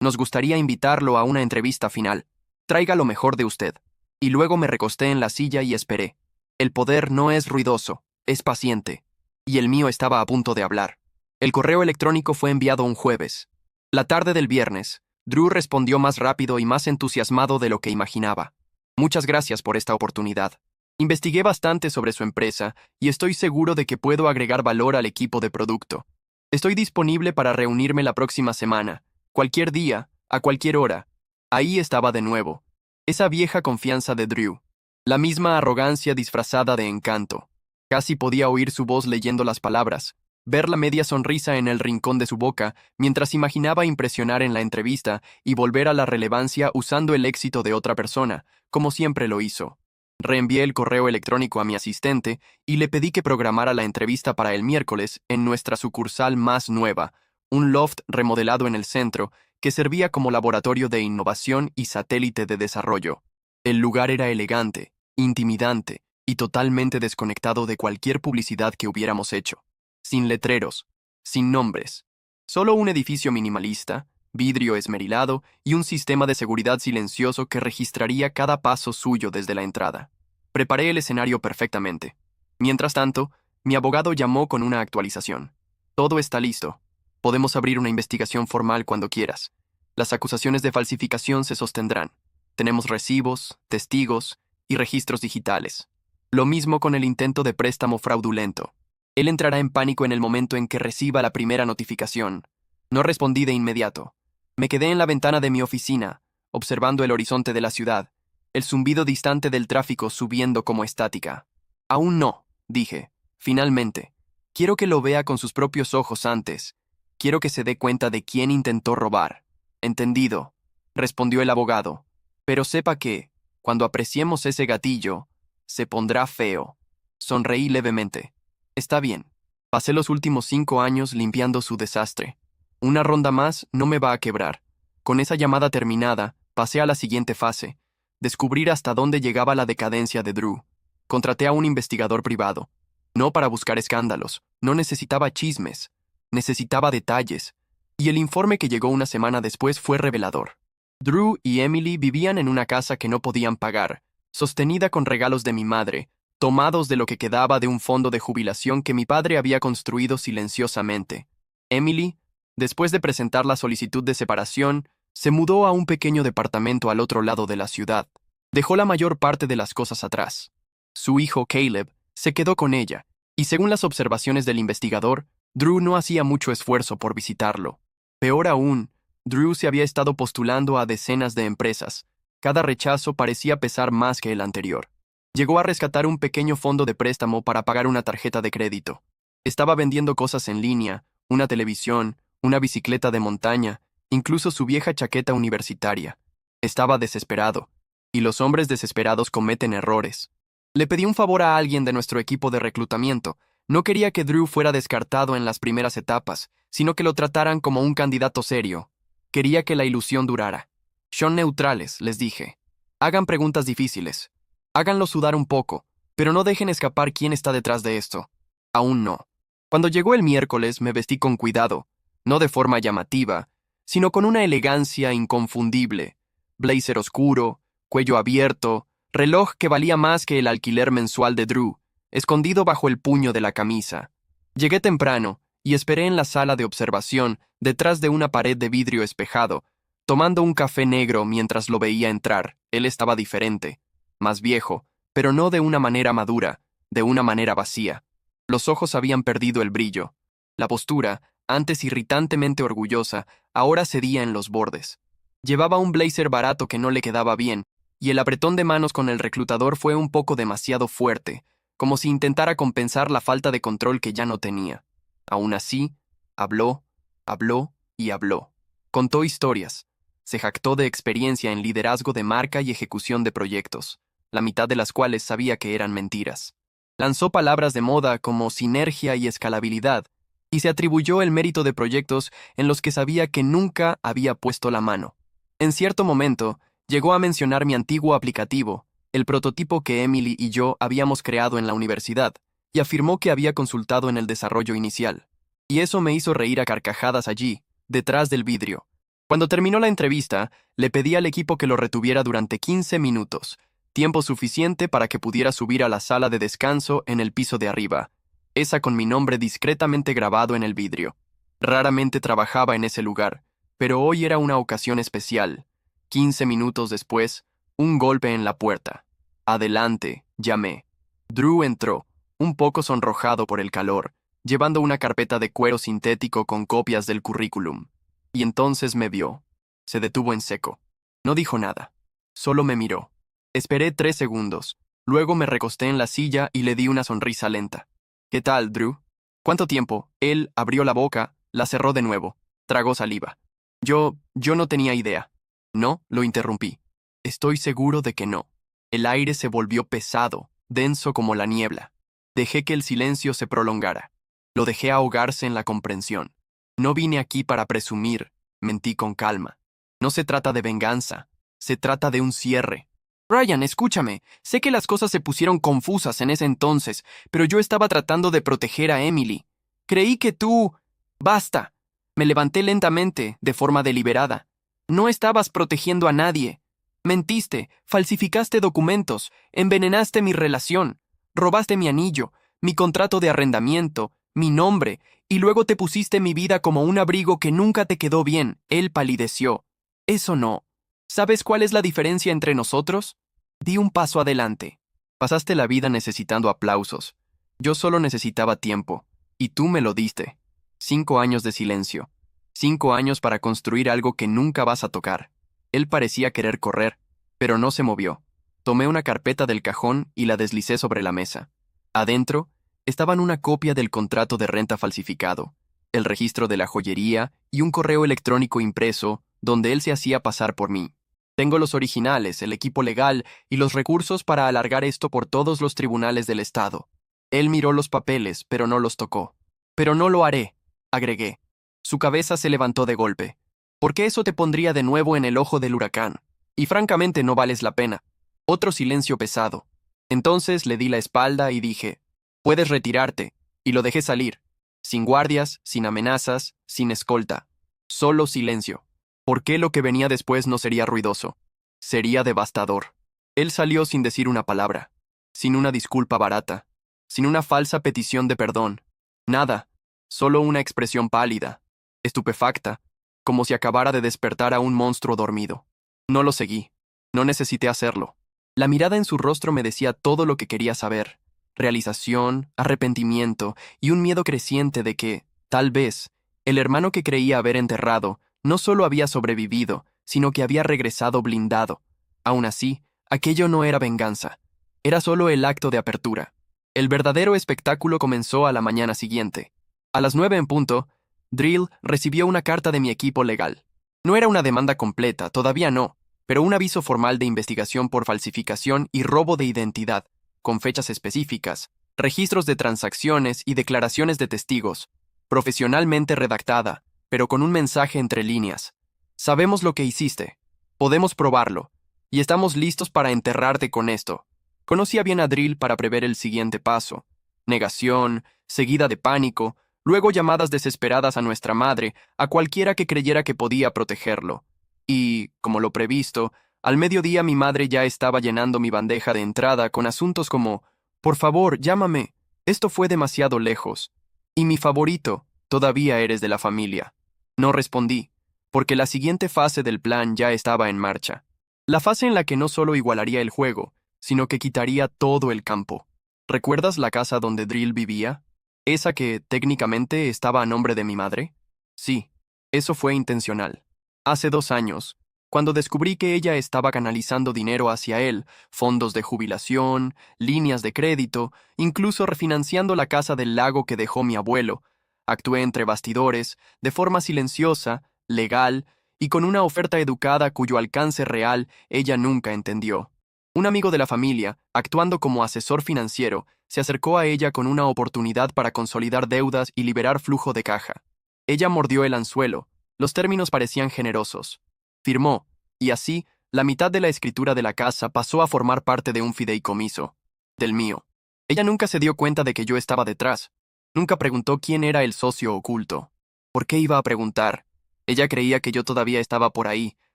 S1: Nos gustaría invitarlo a una entrevista final. Traiga lo mejor de usted. Y luego me recosté en la silla y esperé. El poder no es ruidoso, es paciente. Y el mío estaba a punto de hablar. El correo electrónico fue enviado un jueves. La tarde del viernes, Drew respondió más rápido y más entusiasmado de lo que imaginaba. Muchas gracias por esta oportunidad. Investigué bastante sobre su empresa y estoy seguro de que puedo agregar valor al equipo de producto. Estoy disponible para reunirme la próxima semana, cualquier día, a cualquier hora. Ahí estaba de nuevo. Esa vieja confianza de Drew. La misma arrogancia disfrazada de encanto. Casi podía oír su voz leyendo las palabras, ver la media sonrisa en el rincón de su boca mientras imaginaba impresionar en la entrevista y volver a la relevancia usando el éxito de otra persona, como siempre lo hizo. Reenvié el correo electrónico a mi asistente y le pedí que programara la entrevista para el miércoles en nuestra sucursal más nueva, un loft remodelado en el centro que servía como laboratorio de innovación y satélite de desarrollo. El lugar era elegante, intimidante y totalmente desconectado de cualquier publicidad que hubiéramos hecho. Sin letreros, sin nombres. Solo un edificio minimalista, vidrio esmerilado y un sistema de seguridad silencioso que registraría cada paso suyo desde la entrada. Preparé el escenario perfectamente. Mientras tanto, mi abogado llamó con una actualización. Todo está listo. Podemos abrir una investigación formal cuando quieras. Las acusaciones de falsificación se sostendrán. Tenemos recibos, testigos y registros digitales. Lo mismo con el intento de préstamo fraudulento. Él entrará en pánico en el momento en que reciba la primera notificación. No respondí de inmediato. Me quedé en la ventana de mi oficina, observando el horizonte de la ciudad, el zumbido distante del tráfico subiendo como estática. Aún no, dije. Finalmente. Quiero que lo vea con sus propios ojos antes. Quiero que se dé cuenta de quién intentó robar. Entendido, respondió el abogado. Pero sepa que, cuando apreciemos ese gatillo, se pondrá feo. Sonreí levemente. Está bien. Pasé los últimos 5 años limpiando su desastre. Una ronda más no me va a quebrar. Con esa llamada terminada, pasé a la siguiente fase. Descubrir hasta dónde llegaba la decadencia de Drew. Contraté a un investigador privado. No para buscar escándalos. No necesitaba chismes. Necesitaba detalles. Y el informe que llegó una semana después fue revelador. Drew y Emily vivían en una casa que no podían pagar, sostenida con regalos de mi madre, tomados de lo que quedaba de un fondo de jubilación que mi padre había construido silenciosamente. Emily, después de presentar la solicitud de separación, se mudó a un pequeño departamento al otro lado de la ciudad. Dejó la mayor parte de las cosas atrás. Su hijo Caleb se quedó con ella, y según las observaciones del investigador, Drew no hacía mucho esfuerzo por visitarlo. Peor aún, Drew se había estado postulando a decenas de empresas. Cada rechazo parecía pesar más que el anterior. Llegó a rescatar un pequeño fondo de préstamo para pagar una tarjeta de crédito. Estaba vendiendo cosas en línea, una televisión, una bicicleta de montaña, incluso su vieja chaqueta universitaria. Estaba desesperado, y los hombres desesperados cometen errores. Le pedí un favor a alguien de nuestro equipo de reclutamiento. No quería que Drew fuera descartado en las primeras etapas, sino que lo trataran como un candidato serio. Quería que la ilusión durara. Son neutrales, les dije. Hagan preguntas difíciles. Háganlo sudar un poco, pero no dejen escapar quién está detrás de esto. Aún no. Cuando llegó el miércoles me vestí con cuidado, no de forma llamativa, sino con una elegancia inconfundible. Blazer oscuro, cuello abierto, reloj que valía más que el alquiler mensual de Drew, escondido bajo el puño de la camisa. Llegué temprano y esperé en la sala de observación, detrás de una pared de vidrio espejado, tomando un café negro mientras lo veía entrar. Él estaba diferente. Más viejo, pero no de una manera madura, de una manera vacía. Los ojos habían perdido el brillo. La postura, antes irritantemente orgullosa, ahora cedía en los bordes. Llevaba un blazer barato que no le quedaba bien, y el apretón de manos con el reclutador fue un poco demasiado fuerte, como si intentara compensar la falta de control que ya no tenía. Aún así, habló, habló y habló. Contó historias. Se jactó de experiencia en liderazgo de marca y ejecución de proyectos, la mitad de las cuales sabía que eran mentiras. Lanzó palabras de moda como sinergia y escalabilidad, y se atribuyó el mérito de proyectos en los que sabía que nunca había puesto la mano. En cierto momento, llegó a mencionar mi antiguo aplicativo, el prototipo que Emily y yo habíamos creado en la universidad, y afirmó que había consultado en el desarrollo inicial. Y eso me hizo reír a carcajadas allí, detrás del vidrio. Cuando terminó la entrevista, le pedí al equipo que lo retuviera durante 15 minutos, tiempo suficiente para que pudiera subir a la sala de descanso en el piso de arriba, esa con mi nombre discretamente grabado en el vidrio. Raramente trabajaba en ese lugar, pero hoy era una ocasión especial. 15 minutos después, un golpe en la puerta. Adelante, llamé. Drew entró, un poco sonrojado por el calor, llevando una carpeta de cuero sintético con copias del currículum. Y entonces me vio. Se detuvo en seco. No dijo nada. Solo me miró. Esperé 3 segundos. Luego me recosté en la silla y le di una sonrisa lenta. ¿Qué tal, Drew? ¿Cuánto tiempo? Él abrió la boca, la cerró de nuevo. Tragó saliva. Yo no tenía idea. No, lo interrumpí. Estoy seguro de que no. El aire se volvió pesado, denso como la niebla. Dejé que el silencio se prolongara. Lo dejé ahogarse en la comprensión. No vine aquí para presumir, mentí con calma. No se trata de venganza, se trata de un cierre. Ryan, escúchame. Sé que las cosas se pusieron confusas en ese entonces, pero yo estaba tratando de proteger a Emily. Creí que tú... Basta. Me levanté lentamente, de forma deliberada. No estabas protegiendo a nadie. Mentiste, falsificaste documentos, envenenaste mi relación, robaste mi anillo, mi contrato de arrendamiento, mi nombre, y luego te pusiste mi vida como un abrigo que nunca te quedó bien. Él palideció. Eso no. ¿Sabes cuál es la diferencia entre nosotros? Di un paso adelante. Pasaste la vida necesitando aplausos. Yo solo necesitaba tiempo, y tú me lo diste. 5 años de silencio. 5 años para construir algo que nunca vas a tocar. Él parecía querer correr, pero no se movió. Tomé una carpeta del cajón y la deslicé sobre la mesa. Adentro estaban una copia del contrato de renta falsificado, el registro de la joyería y un correo electrónico impreso donde él se hacía pasar por mí. Tengo los originales, el equipo legal y los recursos para alargar esto por todos los tribunales del estado. Él miró los papeles, pero no los tocó. Pero no lo haré, agregué. Su cabeza se levantó de golpe. Porque eso te pondría de nuevo en el ojo del huracán. Y francamente no vales la pena. Otro silencio pesado. Entonces le di la espalda y dije, puedes retirarte, y lo dejé salir. Sin guardias, sin amenazas, sin escolta. Solo silencio. ¿Por qué lo que venía después no sería ruidoso? Sería devastador. Él salió sin decir una palabra, sin una disculpa barata, sin una falsa petición de perdón. Nada, solo una expresión pálida, estupefacta, como si acabara de despertar a un monstruo dormido. No lo seguí. No necesité hacerlo. La mirada en su rostro me decía todo lo que quería saber. Realización, arrepentimiento y un miedo creciente de que, tal vez, el hermano que creía haber enterrado no solo había sobrevivido, sino que había regresado blindado. Aún así, aquello no era venganza. Era solo el acto de apertura. El verdadero espectáculo comenzó a la mañana siguiente. A las 9 en punto, Drill recibió una carta de mi equipo legal. No era una demanda completa, todavía no, pero un aviso formal de investigación por falsificación y robo de identidad, con fechas específicas, registros de transacciones y declaraciones de testigos, profesionalmente redactada, pero con un mensaje entre líneas. Sabemos lo que hiciste, podemos probarlo, y estamos listos para enterrarte con esto. Conocía bien a Drill para prever el siguiente paso. Negación, seguida de pánico, luego llamadas desesperadas a nuestra madre, a cualquiera que creyera que podía protegerlo. Y, como lo previsto, al mediodía mi madre ya estaba llenando mi bandeja de entrada con asuntos como, por favor, llámame, esto fue demasiado lejos. Y mi favorito, todavía eres de la familia. No respondí, porque la siguiente fase del plan ya estaba en marcha. La fase en la que no solo igualaría el juego, sino que quitaría todo el campo. ¿Recuerdas la casa donde Drill vivía? ¿Esa que, técnicamente, estaba a nombre de mi madre? Sí, eso fue intencional. Hace 2 años, cuando descubrí que ella estaba canalizando dinero hacia él, fondos de jubilación, líneas de crédito, incluso refinanciando la casa del lago que dejó mi abuelo, actué entre bastidores, de forma silenciosa, legal, y con una oferta educada cuyo alcance real ella nunca entendió. Un amigo de la familia, actuando como asesor financiero, se acercó a ella con una oportunidad para consolidar deudas y liberar flujo de caja. Ella mordió el anzuelo, los términos parecían generosos. Firmó, y así, la mitad de la escritura de la casa pasó a formar parte de un fideicomiso, del mío. Ella nunca se dio cuenta de que yo estaba detrás. Nunca preguntó quién era el socio oculto. ¿Por qué iba a preguntar? Ella creía que yo todavía estaba por ahí,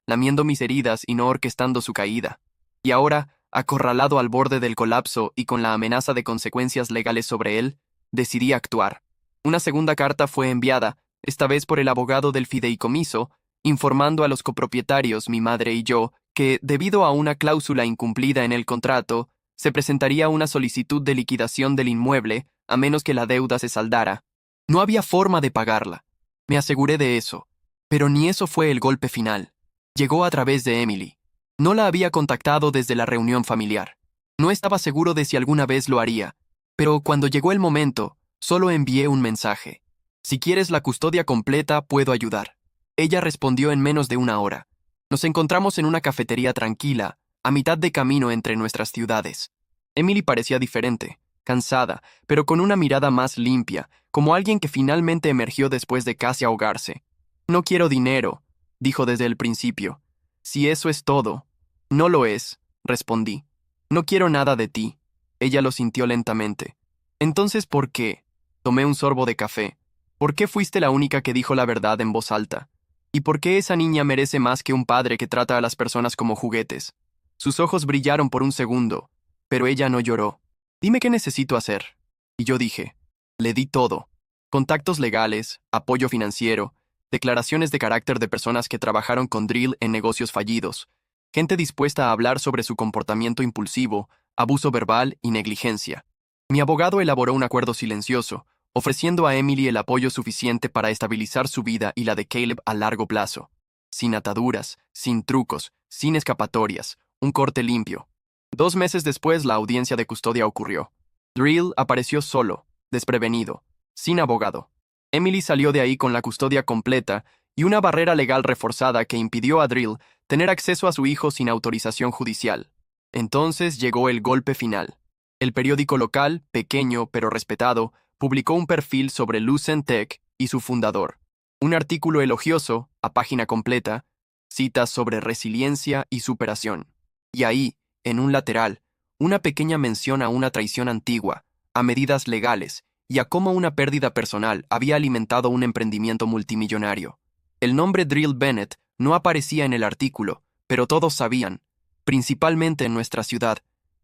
S1: lamiendo mis heridas y no orquestando su caída. Y ahora, acorralado al borde del colapso y con la amenaza de consecuencias legales sobre él, decidí actuar. Una segunda carta fue enviada, esta vez por el abogado del fideicomiso, informando a los copropietarios, mi madre y yo, que, debido a una cláusula incumplida en el contrato, Se presentaría una solicitud de liquidación del inmueble a menos que la deuda se saldara. No había forma de pagarla. Me aseguré de eso. Pero ni eso fue el golpe final. Llegó a través de Emily. No la había contactado desde la reunión familiar. No estaba seguro de si alguna vez lo haría, pero cuando llegó el momento, solo envié un mensaje. Si quieres la custodia completa, puedo ayudar. Ella respondió en menos de una hora. Nos encontramos en una cafetería tranquila, a mitad de camino entre nuestras ciudades. Emily parecía diferente, cansada, pero con una mirada más limpia, como alguien que finalmente emergió después de casi ahogarse. No quiero dinero, dijo desde el principio. Si eso es todo. No lo es, respondí. No quiero nada de ti. Ella lo sintió lentamente. Entonces, ¿por qué? Tomé un sorbo de café. ¿Por qué fuiste la única que dijo la verdad en voz alta? ¿Y por qué esa niña merece más que un padre que trata a las personas como juguetes? Sus ojos brillaron por un segundo, pero ella no lloró. Dime qué necesito hacer. Y yo dije, le di todo. Contactos legales, apoyo financiero, declaraciones de carácter de personas que trabajaron con Drill en negocios fallidos, gente dispuesta a hablar sobre su comportamiento impulsivo, abuso verbal y negligencia. Mi abogado elaboró un acuerdo silencioso, ofreciendo a Emily el apoyo suficiente para estabilizar su vida y la de Caleb a largo plazo. Sin ataduras, sin trucos, sin escapatorias, un corte limpio. 2 meses después, la audiencia de custodia ocurrió. Drill apareció solo, desprevenido, sin abogado. Emily salió de ahí con la custodia completa y una barrera legal reforzada que impidió a Drill tener acceso a su hijo sin autorización judicial. Entonces llegó el golpe final. El periódico local, pequeño pero respetado, publicó un perfil sobre Lucent Tech y su fundador. Un artículo elogioso, a página completa, citas sobre resiliencia y superación. Y ahí, en un lateral, una pequeña mención a una traición antigua, a medidas legales y a cómo una pérdida personal había alimentado un emprendimiento multimillonario. El nombre Drill Bennett no aparecía en el artículo, pero todos sabían, principalmente en nuestra ciudad.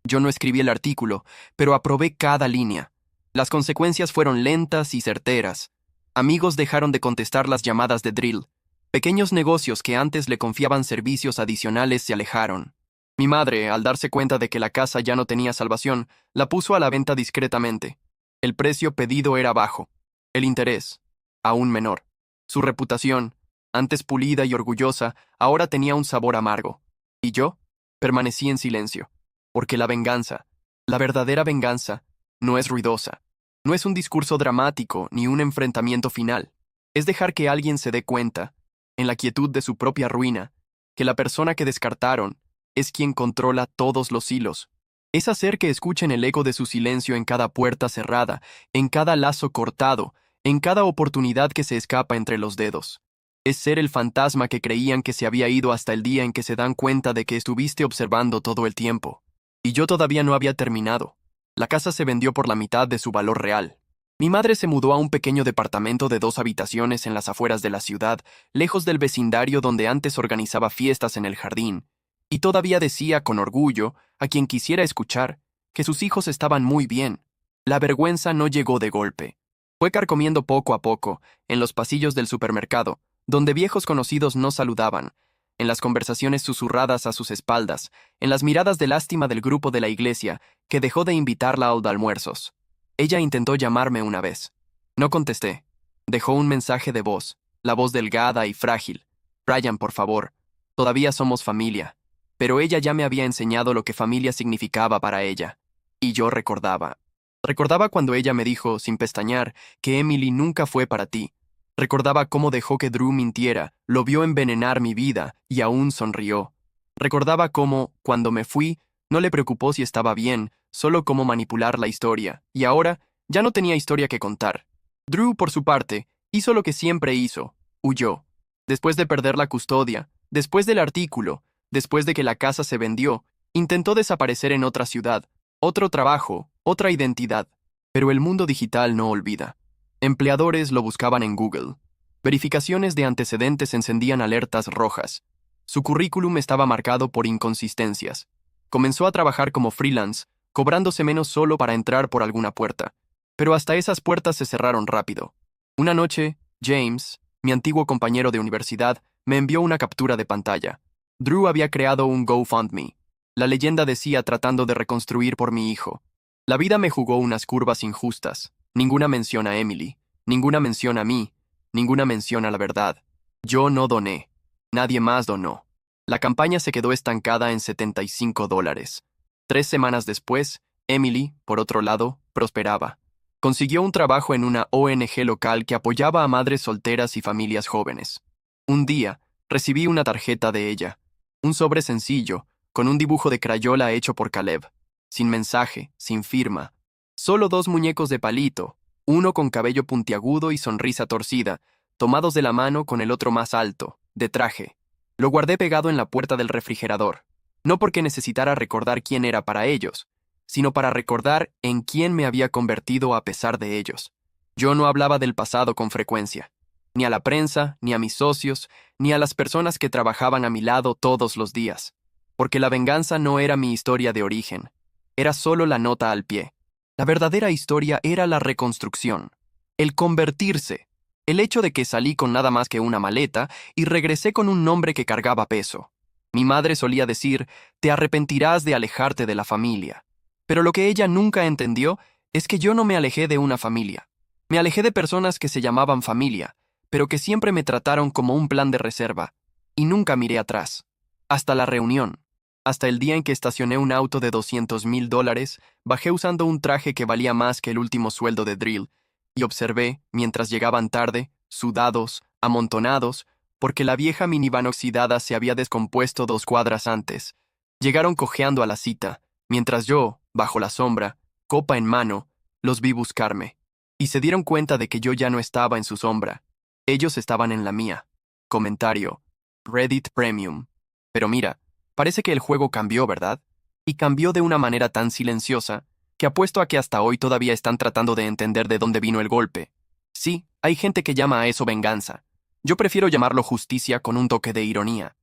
S1: Yo no escribí el artículo, pero aprobé cada línea. Las consecuencias fueron lentas y certeras. Amigos dejaron de contestar las llamadas de Drill. Pequeños negocios que antes le confiaban servicios adicionales se alejaron. Mi madre, al darse cuenta de que la casa ya no tenía salvación, la puso a la venta discretamente. El precio pedido era bajo. El interés, aún menor. Su reputación, antes pulida y orgullosa, ahora tenía un sabor amargo. Y yo permanecí en silencio. Porque la venganza, la verdadera venganza, no es ruidosa. No es un discurso dramático ni un enfrentamiento final. Es dejar que alguien se dé cuenta, en la quietud de su propia ruina, que la persona que descartaron es quien controla todos los hilos. Es hacer que escuchen el eco de su silencio en cada puerta cerrada, en cada lazo cortado, en cada oportunidad que se escapa entre los dedos. Es ser el fantasma que creían que se había ido hasta el día en que se dan cuenta de que estuviste observando todo el tiempo. Y yo todavía no había terminado. La casa se vendió por la mitad de su valor real. Mi madre se mudó a un pequeño departamento de 2 habitaciones en las afueras de la ciudad, lejos del vecindario donde antes organizaba fiestas en el jardín, y todavía decía con orgullo, a quien quisiera escuchar, que sus hijos estaban muy bien. La vergüenza no llegó de golpe. Fue carcomiendo poco a poco, en los pasillos del supermercado, donde viejos conocidos no saludaban, en las conversaciones susurradas a sus espaldas, en las miradas de lástima del grupo de la iglesia, que dejó de invitarla a almuerzos. Ella intentó llamarme una vez. No contesté. Dejó un mensaje de voz, la voz delgada y frágil. Brian, por favor, todavía somos familia. Pero ella ya me había enseñado lo que familia significaba para ella. Y yo recordaba. Recordaba cuando ella me dijo, sin pestañear, que Emily nunca fue para ti. Recordaba cómo dejó que Drew mintiera, lo vio envenenar mi vida y aún sonrió. Recordaba cómo, cuando me fui, no le preocupó si estaba bien, solo cómo manipular la historia, y ahora ya no tenía historia que contar. Drew, por su parte, hizo lo que siempre hizo, huyó. Después de perder la custodia, después del artículo, después de que la casa se vendió, intentó desaparecer en otra ciudad, otro trabajo, otra identidad. Pero el mundo digital no olvida. Empleadores lo buscaban en Google. Verificaciones de antecedentes encendían alertas rojas. Su currículum estaba marcado por inconsistencias. Comenzó a trabajar como freelance, cobrándose menos solo para entrar por alguna puerta. Pero hasta esas puertas se cerraron rápido. Una noche, James, mi antiguo compañero de universidad, me envió una captura de pantalla. Drew había creado un GoFundMe. La leyenda decía tratando de reconstruir por mi hijo. La vida me jugó unas curvas injustas. Ninguna mención a Emily, ninguna mención a mí, ninguna mención a la verdad. Yo no doné. Nadie más donó. La campaña se quedó estancada en $75. 3 semanas después, Emily, por otro lado, prosperaba. Consiguió un trabajo en una ONG local que apoyaba a madres solteras y familias jóvenes. Un día, recibí una tarjeta de ella. Un sobre sencillo, con un dibujo de crayola hecho por Caleb. Sin mensaje, sin firma. Solo 2 muñecos de palito, uno con cabello puntiagudo y sonrisa torcida, tomados de la mano con el otro más alto, de traje. Lo guardé pegado en la puerta del refrigerador, no porque necesitara recordar quién era para ellos, sino para recordar en quién me había convertido a pesar de ellos. Yo no hablaba del pasado con frecuencia, ni a la prensa, ni a mis socios, ni a las personas que trabajaban a mi lado todos los días, porque la venganza no era mi historia de origen, era solo la nota al pie. La verdadera historia era la reconstrucción, el convertirse, el hecho de que salí con nada más que una maleta y regresé con un nombre que cargaba peso. Mi madre solía decir, te arrepentirás de alejarte de la familia. Pero lo que ella nunca entendió es que yo no me alejé de una familia. Me alejé de personas que se llamaban familia, pero que siempre me trataron como un plan de reserva, y nunca miré atrás. Hasta la reunión. Hasta el día en que estacioné un auto de $200,000, bajé usando un traje que valía más que el último sueldo de drill, y observé, mientras llegaban tarde, sudados, amontonados, porque la vieja minivan oxidada se había descompuesto 2 cuadras antes. Llegaron cojeando a la cita, mientras yo, bajo la sombra, copa en mano, los vi buscarme. Y se dieron cuenta de que yo ya no estaba en su sombra. Ellos estaban en la mía. Comentario. Reddit Premium. Pero mira, parece que el juego cambió, ¿verdad? Y cambió de una manera tan silenciosa que apuesto a que hasta hoy todavía están tratando de entender de dónde vino el golpe. Sí, hay gente que llama a eso venganza. Yo prefiero llamarlo justicia con un toque de ironía.